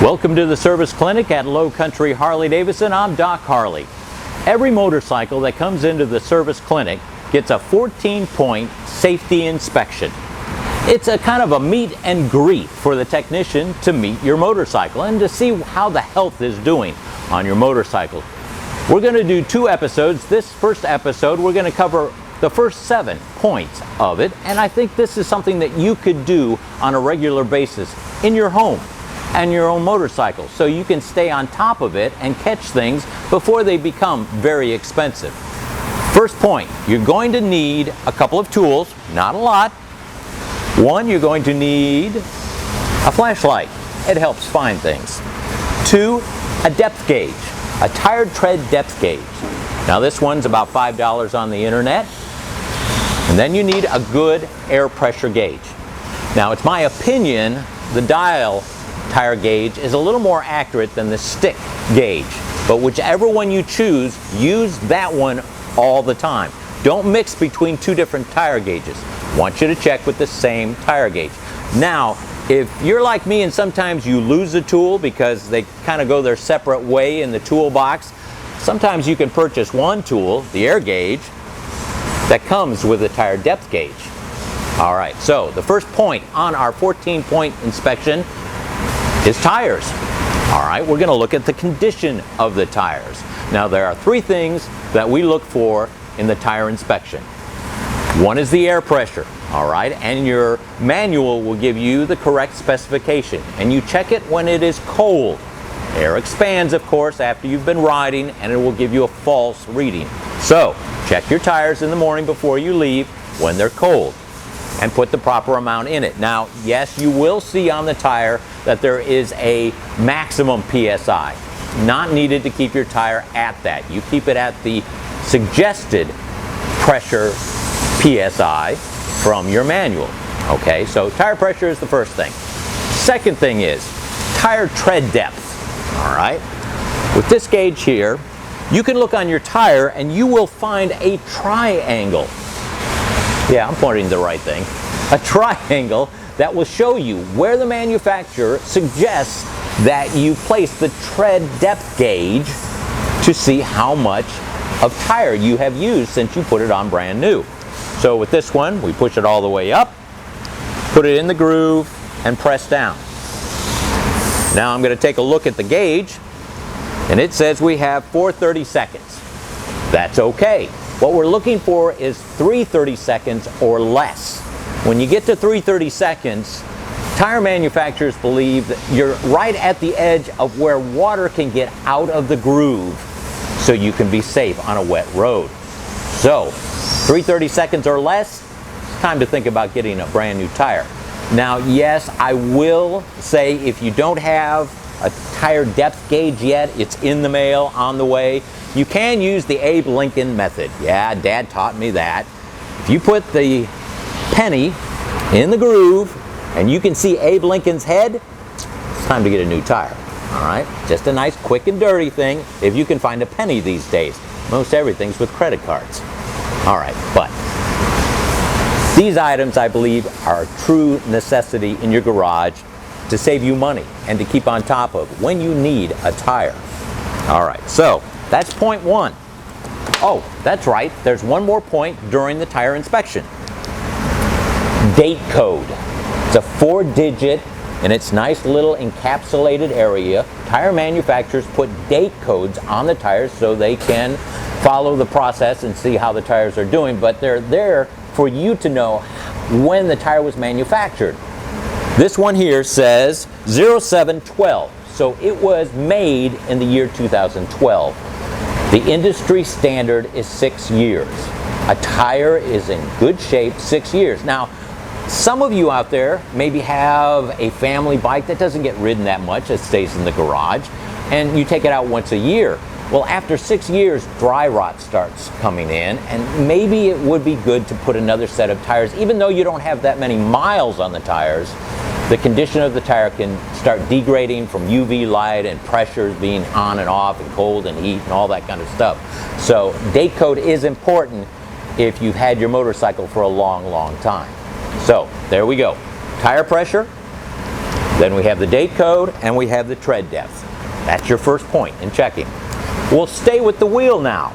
Welcome to the service clinic at Low Country Harley-Davidson. I'm Doc Harley. Every motorcycle that comes into the service clinic gets a 14-point safety inspection. It's a kind of a meet and greet for the technician to meet your motorcycle and to see how the health is doing on your motorcycle. We're going to do 2 episodes. This first episode, we're going to cover the first 7 points of it, and I think this is something that you could do on a regular basis in your home and your own motorcycle, so you can stay on top of it and catch things before they become very expensive. First point, you're going to need a couple of tools, not a lot. One, you're going to need a flashlight. It helps find things. 2, a depth gauge, a tire tread depth gauge. Now this one's about $5 on the internet. And then you need a good air pressure gauge. Now it's my opinion the dial tire gauge is a little more accurate than the stick gauge, but whichever one you choose, use that one all the time. Don't mix between 2 different tire gauges. I want you to check with the same tire gauge. Now, if you're like me and sometimes you lose a tool because they kind of go their separate way in the toolbox, sometimes you can purchase one tool, the air gauge, that comes with a tire depth gauge. All right, so the first point on our 14-point inspection is tires. All right, we're going to look at the condition of the tires. Now there are 3 things that we look for in the tire inspection. One is the air pressure, all right, and your manual will give you the correct specification, and you check it when it is cold. Air expands, of course, after you've been riding, and it will give you a false reading. So check your tires in the morning before you leave when they're cold, and put the proper amount in it. Now, yes, you will see on the tire that there is a maximum PSI. Not needed to keep your tire at that. You keep it at the suggested pressure PSI from your manual. Okay, so tire pressure is the first thing. Second thing is tire tread depth. All right, with this gauge here, you can look on your tire and you will find a triangle. Yeah, I'm pointing the right thing. A triangle that will show you where the manufacturer suggests that you place the tread depth gauge to see how much of tire you have used since you put it on brand new. So with this one, we push it all the way up, put it in the groove, and press down. Now I'm going to take a look at the gauge, and it says we have 430 seconds. That's okay. What we're looking for is 330 seconds or less. When you get to 330 seconds, tire manufacturers believe that you're right at the edge of where water can get out of the groove so you can be safe on a wet road. So, 330 seconds or less, it's time to think about getting a brand new tire. Now, yes, I will say if you don't have a tire depth gauge yet, it's in the mail, on the way. You can use the Abe Lincoln method. Yeah, Dad taught me that. If you put the penny in the groove and you can see Abe Lincoln's head, it's time to get a new tire. All right, just a nice quick and dirty thing if you can find a penny these days. Most everything's with credit cards. All right, but these items, I believe, are a true necessity in your garage to save you money and to keep on top of when you need a tire. All right, so that's point 1. Oh, that's right, there's one more point during the tire inspection. Date code. It's a 4-digit in its nice little encapsulated area. Tire manufacturers put date codes on the tires so they can follow the process and see how the tires are doing, but they're there for you to know when the tire was manufactured. This one here says 0712, so it was made in the year 2012. The industry standard is 6 years. A tire is in good shape 6 years. Now, some of you out there maybe have a family bike that doesn't get ridden that much, it stays in the garage, and you take it out once a year. Well, after 6 years, dry rot starts coming in, and maybe it would be good to put another set of tires. Even though you don't have that many miles on the tires, the condition of the tire can start degrading from UV light and pressures being on and off and cold and heat and all that kind of stuff. So date code is important if you've had your motorcycle for a long, long time. So there we go. Tire pressure, Then we have the date code and we have the tread depth. That's your first point in checking. We'll stay with the wheel now.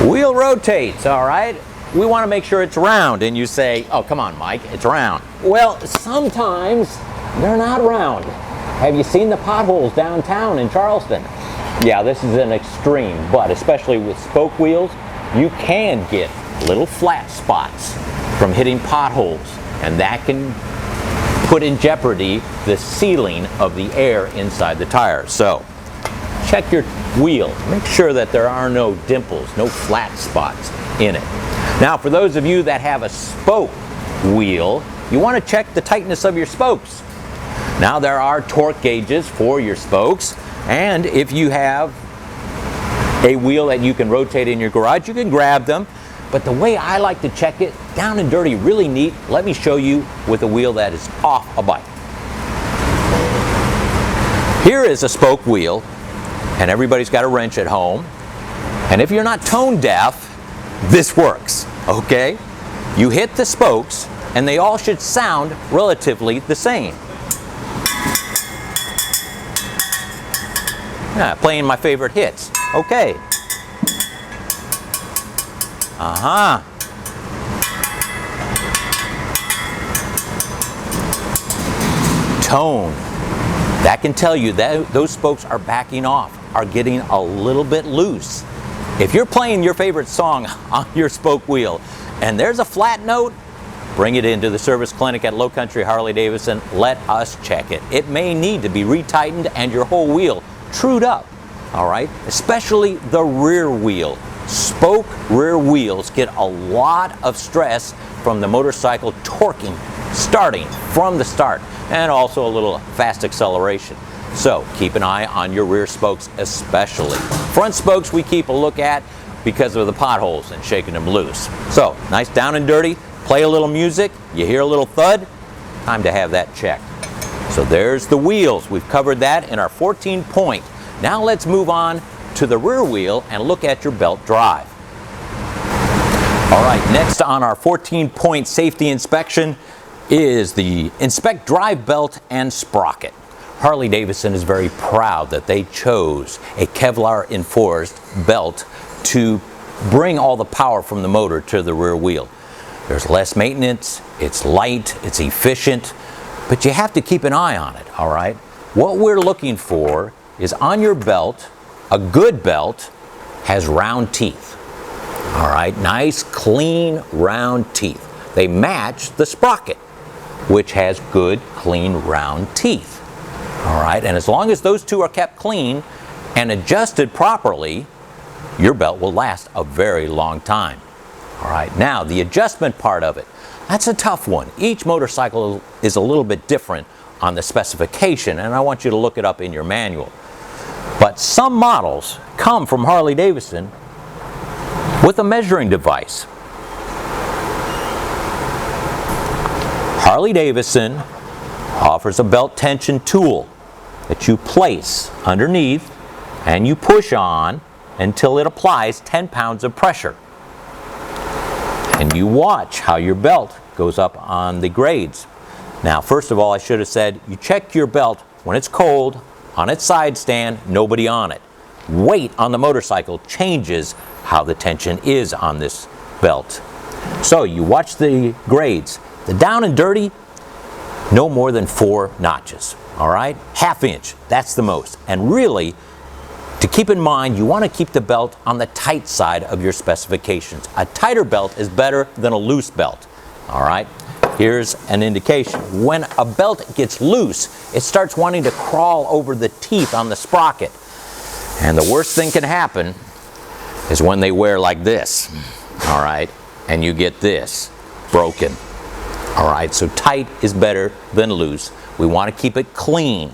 Wheel rotates, all right? We want to make sure it's round, and you say, oh, come on, Mike, it's round. Well, sometimes they're not round. Have you seen the potholes downtown in Charleston? Yeah, this is an extreme, but especially with spoke wheels, you can get little flat spots from hitting potholes, and that can put in jeopardy the sealing of the air inside the tire. So check your wheel. Make sure that there are no dimples, no flat spots in it. Now, for those of you that have a spoke wheel, you want to check the tightness of your spokes. Now, there are torque gauges for your spokes, and if you have a wheel that you can rotate in your garage, you can grab them. But the way I like to check it, down and dirty, really neat, let me show you with a wheel that is off a bike. Here is a spoke wheel, and everybody's got a wrench at home. And if you're not tone deaf, this works, okay? You hit the spokes, and they all should sound relatively the same. Yeah, playing my favorite hits. Okay. Tone. That can tell you that those spokes are backing off, are getting a little bit loose. If you're playing your favorite song on your spoke wheel and there's a flat note, bring it into the service clinic at Low Country Harley-Davidson. Let us check it. It may need to be retightened and your whole wheel trued up, all right? Especially the rear wheel. Spoke rear wheels get a lot of stress from the motorcycle torquing, starting from the start, and also a little fast acceleration. So keep an eye on your rear spokes especially. Front spokes we keep a look at because of the potholes and shaking them loose. So nice down and dirty, play a little music, you hear a little thud, time to have that checked. So there's the wheels. We've covered that in our 14-point. Now let's move on to the rear wheel and look at your belt drive. All right, next on our 14-point safety inspection is the Inspect Drive Belt and Sprocket. Harley-Davidson is very proud that they chose a Kevlar enforced belt to bring all the power from the motor to the rear wheel. There's less maintenance, it's light, it's efficient, but you have to keep an eye on it, all right? What we're looking for is on your belt, a good belt has round teeth, all right? Nice, clean, round teeth. They match the sprocket, which has good, clean, round teeth. All right, and as long as those two are kept clean and adjusted properly, your belt will last a very long time. All right, now the adjustment part of it, that's a tough one. Each motorcycle is a little bit different on the specification, and I want you to look it up in your manual. But some models come from Harley-Davidson with a measuring device. Harley-Davidson offers a belt tension tool that you place underneath and you push on until it applies 10 pounds of pressure. And you watch how your belt goes up on the grades. Now, first of all, I should have said, you check your belt when it's cold, on its side stand, nobody on it. Weight on the motorcycle changes how the tension is on this belt. So you watch the grades. The down and dirty, no more than 4 notches, all right? ½ inch, that's the most. And really, to keep in mind, you want to keep the belt on the tight side of your specifications. A tighter belt is better than a loose belt, all right? Here's an indication. When a belt gets loose, it starts wanting to crawl over the teeth on the sprocket. And the worst thing can happen is when they wear like this, all right? And you get this broken. All right, so tight is better than loose. We want to keep it clean.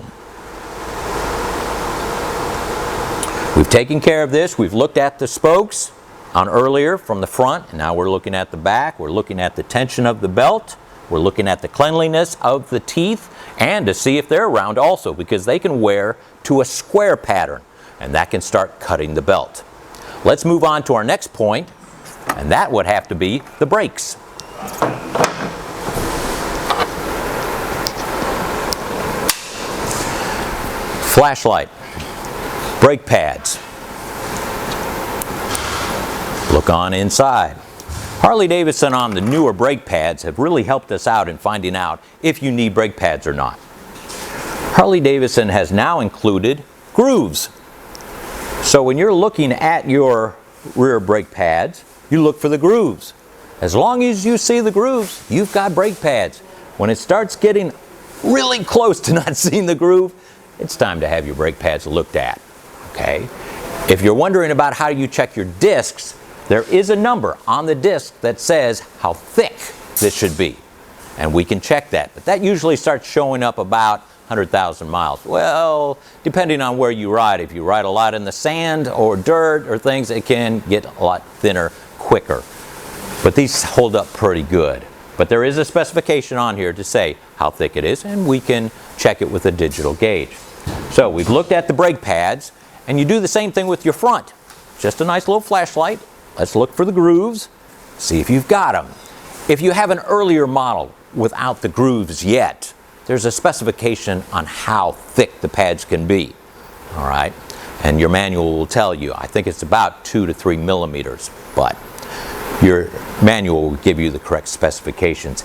We've taken care of this. We've looked at the spokes on earlier from the front, and now we're looking at the back. We're looking at the tension of the belt. We're looking at the cleanliness of the teeth and to see if they're round also, because they can wear to a square pattern, and that can start cutting the belt. Let's move on to our next point, and that would have to be the brakes. Flashlight, brake pads. Look on inside. Harley-Davidson on the newer brake pads have really helped us out in finding out if you need brake pads or not. Harley-Davidson has now included grooves. So when you're looking at your rear brake pads, you look for the grooves. As long as you see the grooves, you've got brake pads. When it starts getting really close to not seeing the groove, it's time to have your brake pads looked at. Okay? If you're wondering about how you check your discs, there is a number on the disc that says how thick this should be. And we can check that. But that usually starts showing up about 100,000 miles. Well, depending on where you ride. If you ride a lot in the sand or dirt or things, it can get a lot thinner quicker. But these hold up pretty good. But there is a specification on here to say how thick it is, and we can check it with a digital gauge. So we've looked at the brake pads, and you do the same thing with your front. Just a nice little flashlight. Let's look for the grooves, see if you've got them. If you have an earlier model without the grooves yet, there's a specification on how thick the pads can be. All right, and your manual will tell you. I think it's about 2 to 3 millimeters, but your manual will give you the correct specifications.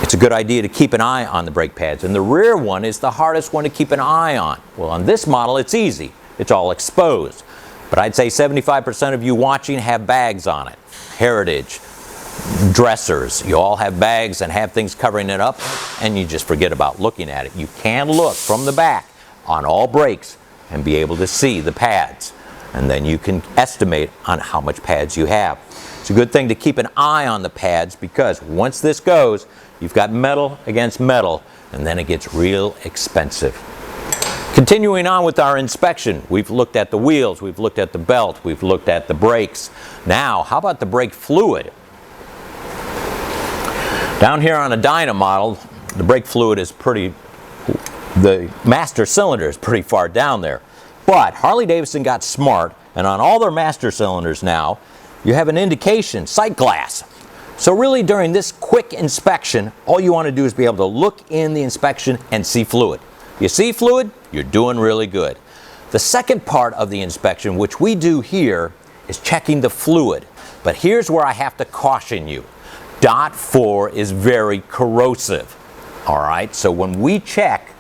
It's a good idea to keep an eye on the brake pads, and the rear one is the hardest one to keep an eye on. Well, on this model, it's easy. It's all exposed. But I'd say 75% of you watching have bags on it. Heritage, dressers, you all have bags and have things covering it up, and you just forget about looking at it. You can look from the back on all brakes and be able to see the pads. And then you can estimate on how much pads you have. It's a good thing to keep an eye on the pads, because once this goes, you've got metal against metal, and then it gets real expensive. Continuing on with our inspection, we've looked at the wheels, we've looked at the belt, we've looked at the brakes. Now, how about the brake fluid? Down here on a Dyna model, the brake fluid is the master cylinder is pretty far down there. But Harley-Davidson got smart, and on all their master cylinders now, you have an indication, sight glass. So really during this quick inspection, all you want to do is be able to look in the inspection and see fluid. You see fluid, you're doing really good. The second part of the inspection, which we do here, is checking the fluid. But here's where I have to caution you. DOT 4 is very corrosive. All right, so when we check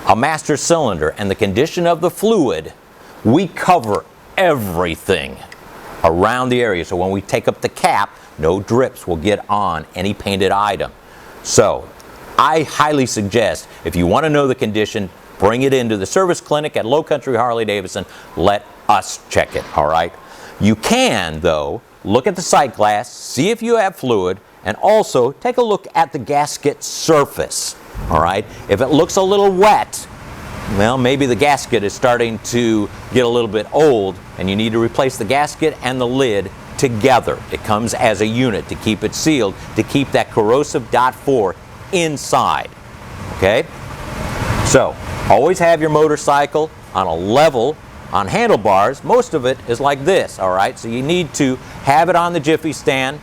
a master cylinder and the condition of the fluid, we cover everything around the area. So when we take up the cap, no drips will get on any painted item. So I highly suggest, if you want to know the condition, bring it into the service clinic at Low Country Harley-Davidson. Let us check it, all right? You can, though, look at the sight glass, see if you have fluid, and also take a look at the gasket surface, all right? If it looks a little wet, well, maybe the gasket is starting to get a little bit old, and you need to replace the gasket and the lid together. It comes as a unit to keep it sealed, to keep that corrosive DOT 4 inside, okay? So, always have your motorcycle on a level, on handlebars. Most of it is like this, all right? So you need to have it on the jiffy stand.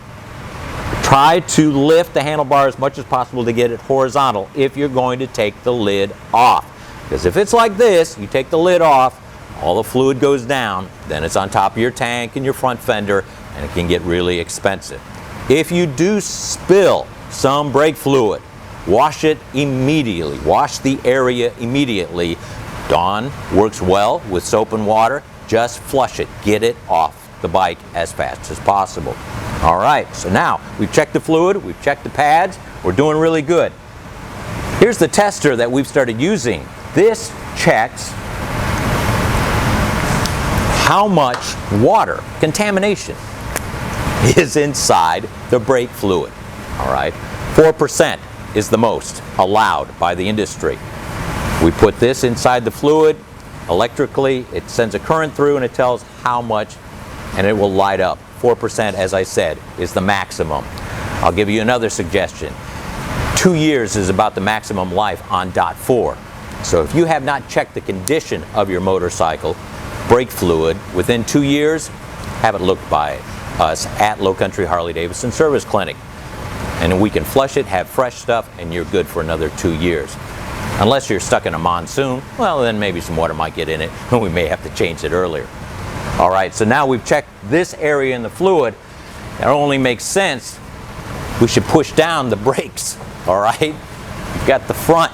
Try to lift the handlebar as much as possible to get it horizontal if you're going to take the lid off. Because if it's like this, you take the lid off, all the fluid goes down, then it's on top of your tank and your front fender, and it can get really expensive. If you do spill some brake fluid, wash it immediately. Wash the area immediately. Dawn works well with soap and water. Just flush it. Get it off the bike as fast as possible. All right, so now we've checked the fluid, we've checked the pads, we're doing really good. Here's the tester that we've started using. This checks how much water contamination is inside the brake fluid. All right, 4% is the most allowed by the industry. We put this inside the fluid electrically, it sends a current through and it tells how much, and it will light up. 4%, as I said, is the maximum. I'll give you another suggestion. 2 years is about the maximum life on DOT 4. So if you have not checked the condition of your motorcycle, brake fluid, within 2 years, have it looked by us at Low Country Harley-Davidson Service Clinic. And we can flush it, have fresh stuff, and you're good for another 2 years. Unless you're stuck in a monsoon, well, then maybe some water might get in it, and we may have to change it earlier. All right, so now we've checked this area in the fluid. It only makes sense we should push down the brakes. All right, you've got the front,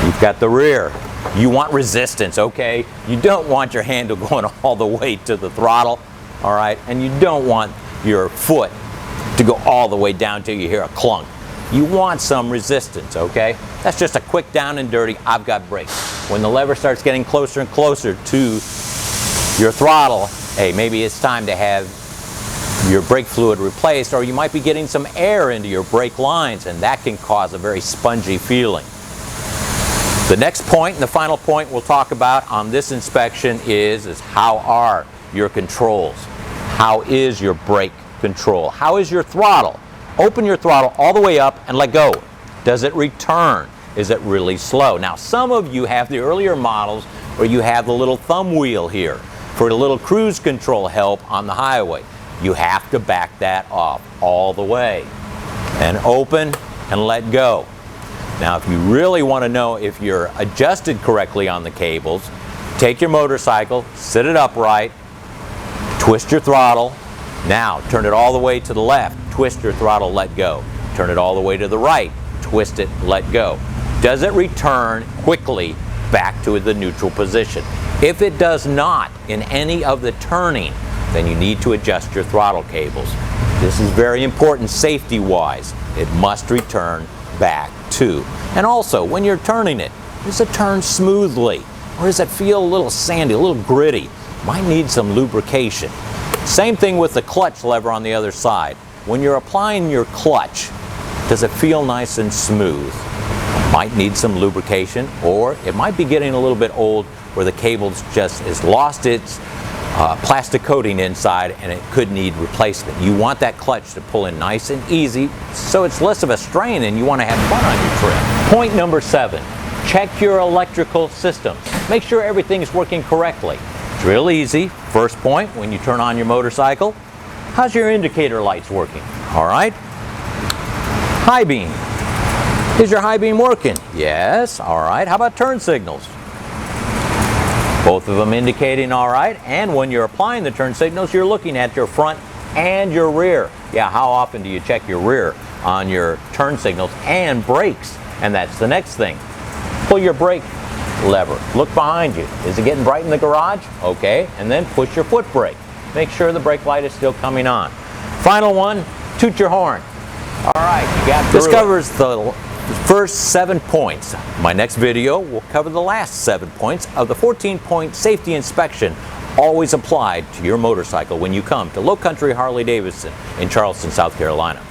you've got the rear. You want resistance, okay? You don't want your handle going all the way to the throttle, all right? And you don't want your foot to go all the way down till you hear a clunk. You want some resistance, okay? That's just a quick down and dirty, I've got brakes. When the lever starts getting closer and closer to your throttle, hey, maybe it's time to have your brake fluid replaced, or you might be getting some air into your brake lines, and that can cause a very spongy feeling. The next point, and the final point we'll talk about on this inspection is how are your controls? How is your brake control? How is your throttle? Open your throttle all the way up and let go. Does it return? Is it really slow? Now, some of you have the earlier models where you have the little thumb wheel here for a little cruise control help on the highway. You have to back that off all the way and open and let go. Now, if you really want to know if you're adjusted correctly on the cables, take your motorcycle, sit it upright, twist your throttle. Now, turn it all the way to the left, twist your throttle, let go. Turn it all the way to the right, twist it, let go. Does it return quickly back to the neutral position? If it does not in any of the turning, then you need to adjust your throttle cables. This is very important safety-wise. It must return back to. And also, when you're turning it, does it turn smoothly? Or does it feel a little sandy, a little gritty? Might need some lubrication. Same thing with the clutch lever on the other side. When you're applying your clutch, does it feel nice and smooth? Might need some lubrication, or it might be getting a little bit old where the cable's just has lost its plastic coating inside and it could need replacement. You want that clutch to pull in nice and easy so it's less of a strain and you want to have fun on your trip. Point number 7, check your electrical systems. Make sure everything's working correctly. It's real easy. First point, when you turn on your motorcycle, how's your indicator lights working? All right. High beam. Is your high beam working? Yes. All right. How about turn signals? Both of them indicating all right. And when you're applying the turn signals, you're looking at your front and your rear. Yeah, how often do you check your rear on your turn signals and brakes? And that's the next thing. Pull your brake lever. Look behind you. Is it getting bright in the garage? Okay. And then push your foot brake. Make sure the brake light is still coming on. Final one, toot your horn. All right, you got through. This covers the first 7 points. My next video will cover the last 7 points of the 14-point safety inspection always applied to your motorcycle when you come to Low Country Harley-Davidson in Charleston, South Carolina.